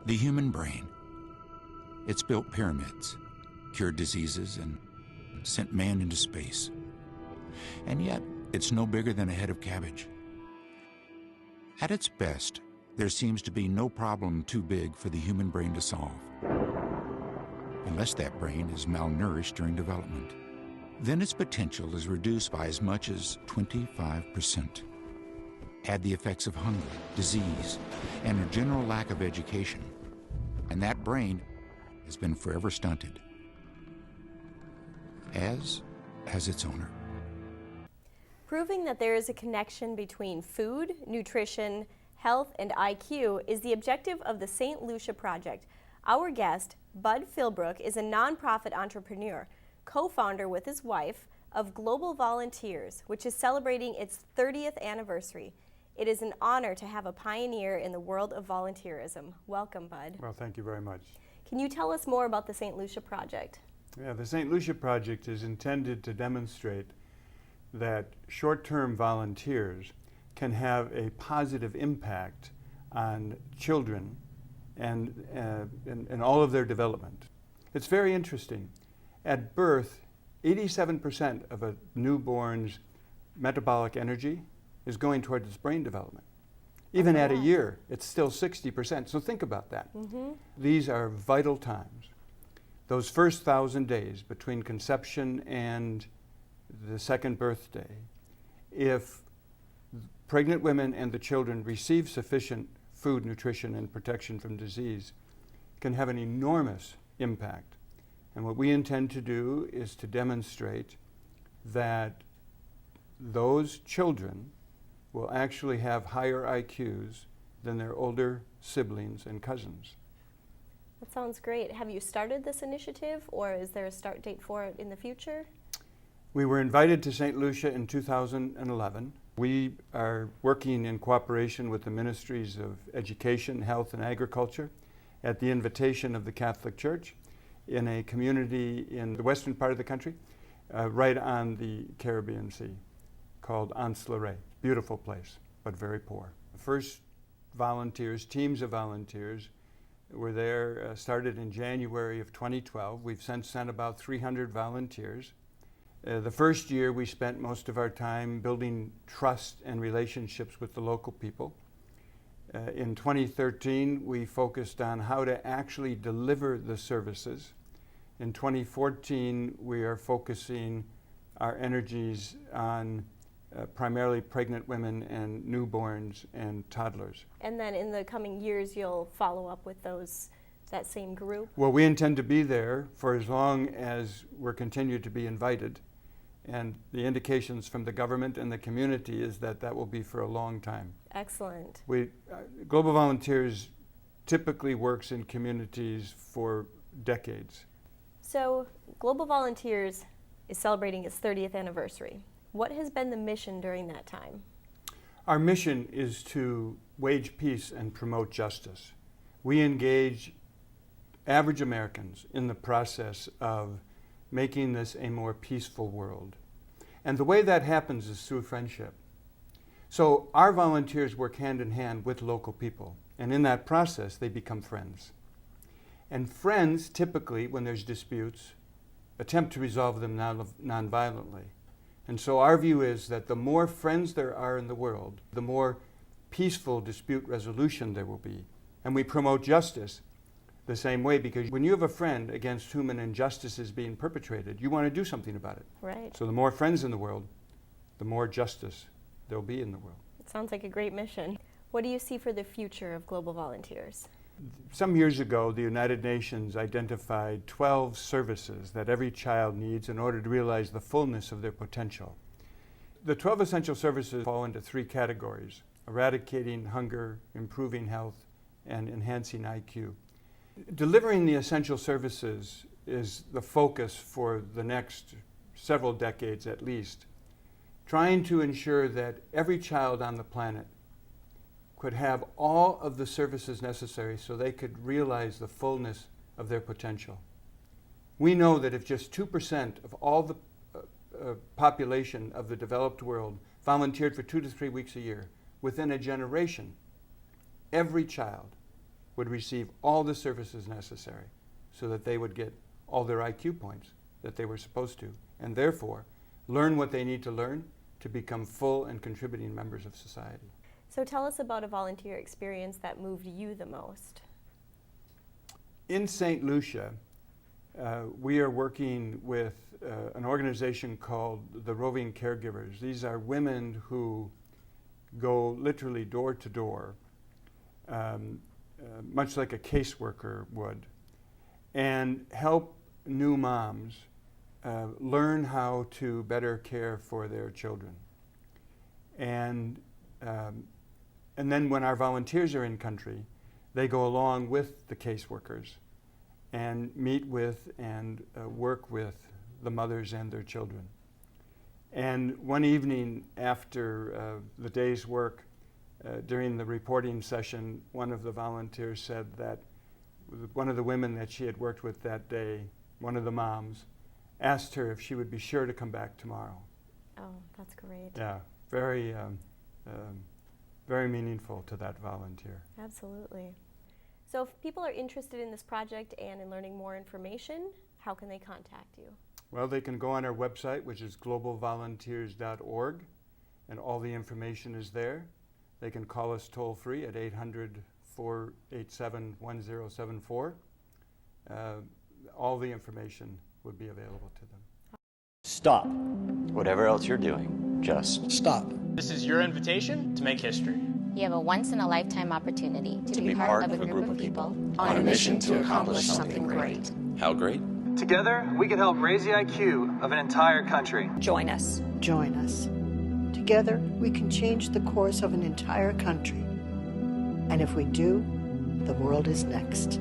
The human brain. It's built pyramids, cured diseases, and sent man into space. And yet, it's no bigger than a head of cabbage. At its best, there seems to be no problem too big for the human brain to solve, unless that brain is malnourished during development. Then its potential is reduced by as much as 25%. Add the effects of hunger, disease, and a general lack of education, and that brain has been forever stunted, as has its owner. Proving that there is a connection between food, nutrition, health, and IQ is the objective of the St Lucia Project. Our guest, Bud Philbrook, is a nonprofit entrepreneur, co-founder with his wife of Global Volunteers, which is celebrating its 30th anniversary. It is an honor to have a pioneer in the world of volunteerism. Welcome, Bud. Well, thank you very much. Can you tell us more about the St Lucia Project? Yeah, the St Lucia Project is intended to demonstrate that short-term volunteers can have a positive impact on children and all of their development. It's very interesting. At birth, 87% of a newborn's metabolic energy is going toward its brain development. Even at a year, it's still 60%. So think about that. These are vital times. Those first 1,000 days between conception and the second birthday, if pregnant women and the children receive sufficient food, nutrition, and protection from disease, can have an enormous impact. And what we intend to do is to demonstrate that those children will actually have higher IQs than their older siblings and cousins. That sounds great. Have you started this initiative, or is there a start date for it in the future? We were invited to St. Lucia in 2011. We are working in cooperation with the Ministries of Education, Health, and Agriculture at the invitation of the Catholic Church in a community in the western part of the country, right on the Caribbean Sea, called Anse-la-Raye. Beautiful place, but very poor. The first volunteers, teams of volunteers, were there, started in January of 2012. We've since sent about 300 volunteers. The first year we spent most of our time building trust and relationships with the local people. In 2013 we focused on how to actually deliver the services. In 2014 we are focusing our energies on primarily pregnant women and newborns and toddlers. And then in the coming years you'll follow up with that same group? Well, we intend to be there for as long as we're continued to be invited. And the indications from the government and the community is that that will be for a long time. Excellent. Global Volunteers typically works in communities for decades. So Global Volunteers is celebrating its 30th anniversary. What has been the mission during that time? Our mission is to wage peace and promote justice. We engage average Americans in the process of making this a more peaceful world. And the way that happens is through friendship. So our volunteers work hand in hand with local people, and in that process they become friends. And friends typically, when there's disputes, attempt to resolve them non-violently. And so our view is that the more friends there are in the world, the more peaceful dispute resolution there will be. And we promote justice the same way, because when you have a friend against whom an injustice is being perpetrated, you want to do something about it. Right. So the more friends in the world, the more justice there'll be in the world. It sounds like a great mission. What do you see for the future of Global Volunteers? Some years ago, the United Nations identified 12 services that every child needs in order to realize the fullness of their potential. The 12 essential services fall into 3 categories: eradicating hunger, improving health, and enhancing IQ. Delivering the essential services is the focus for the next several decades at least, trying to ensure that every child on the planet could have all of the services necessary so they could realize the fullness of their potential. We know that if just 2% of all the population of the developed world volunteered for 2 to 3 weeks a year, within a generation, every child would receive all the services necessary so that they would get all their IQ points that they were supposed to, and therefore learn what they need to learn to become full and contributing members of society. So tell us about a volunteer experience that moved you the most. In St. Lucia, we are working with an organization called the Roving Caregivers. These are women who go literally door to door, much like a caseworker would, and help new moms learn how to better care for their children. And then when our volunteers are in country, they go along with the caseworkers and meet with and work with the mothers and their children. And one evening after the day's work, during the reporting session, one of the volunteers said that one of the women that she had worked with that day, one of the moms, asked her if she would be sure to come back tomorrow. Oh, that's great. Yeah, very, very meaningful to that volunteer. Absolutely. So if people are interested in this project and in learning more information, how can they contact you? Well, they can go on our website, which is globalvolunteers.org, and all the information is there. They can call us toll-free at 800-487-1074. All the information would be available to them. Stop. Whatever else you're doing, just stop. This is your invitation to make history. You have a once-in-a-lifetime opportunity to be part of a group of people on a mission to accomplish something great. How great? Together, we can help raise the IQ of an entire country. Join us. Join us. Together, we can change the course of an entire country. And if we do, the world is next.